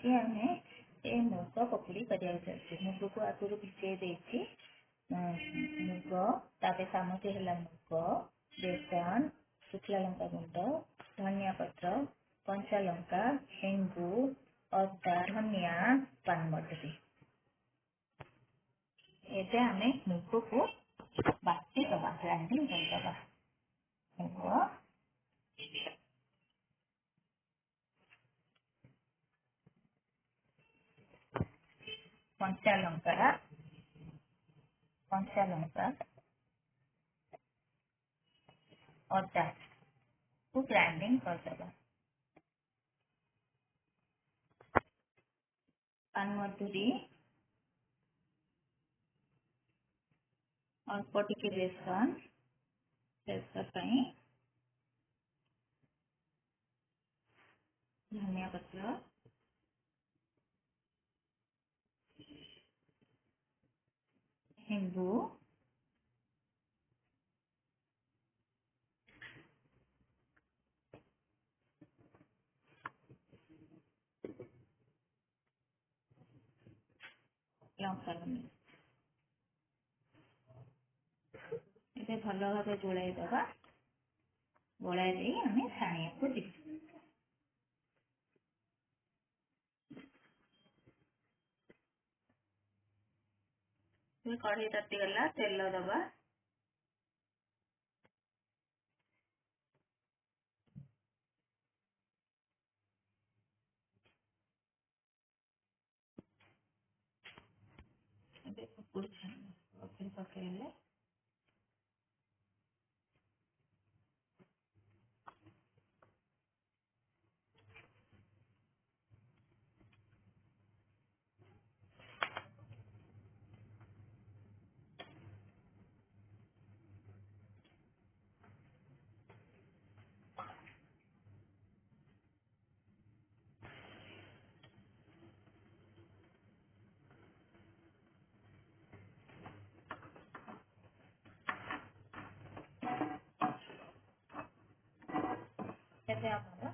ଆଜି ଆମେ ଏ ମୁଗ ପକୁଡ଼ି କରିବାକୁ ଯାଉଛୁ। ମୁଗକୁ ଆଗରୁ ଭିଜେଇ ଦେଇଛି। ମୁଗ, ତାପରେ ଚାମଚ ହେଲା ମୁଗ, ବେସନ, ଶୁଖିଲା ଲଙ୍କା ଗୁଣ୍ଡ, ଧନିଆ ପତ୍ର, କଞ୍ଚା ଲଙ୍କା, ହେଙ୍ଗୁ, ଅଦା, ଧନିଆ, ପାନମଧୁରୀ। ଏବେ ଆମେ ମୁଗକୁ ବାଟିଦେବା, ଗ୍ରାଇଣ୍ଡିଂ କରିଦେବା। ମୁଗ, କଞ୍ଚା ଲଙ୍କା, ଅଦାକୁ ଗ୍ରାଇଣ୍ଡିଂ କରିଦେବା। ପାନମଧୁରୀ, ଅଳ୍ପ ଟିକେ ବେସନ ପାଇଁ, ଧନିଆ ପତ୍ର, ହେଙ୍ଗୁ, ଲଙ୍କା ଗୁଣ୍ଡ। ଏବେ ଭଲ ଭାବେ ଗୋଳାଇ ଦେବା। ଗୋଳାଇ ଦେଇ ଆମେ ଛାଣିବାକୁ ଯିବୁ। କଢ଼େଇ ତାତିଗଲା, ତେଲ ଦେବା। ଏବେ ପକୁଡ଼ି ପକେଇଲେ ଏବେ ଆମର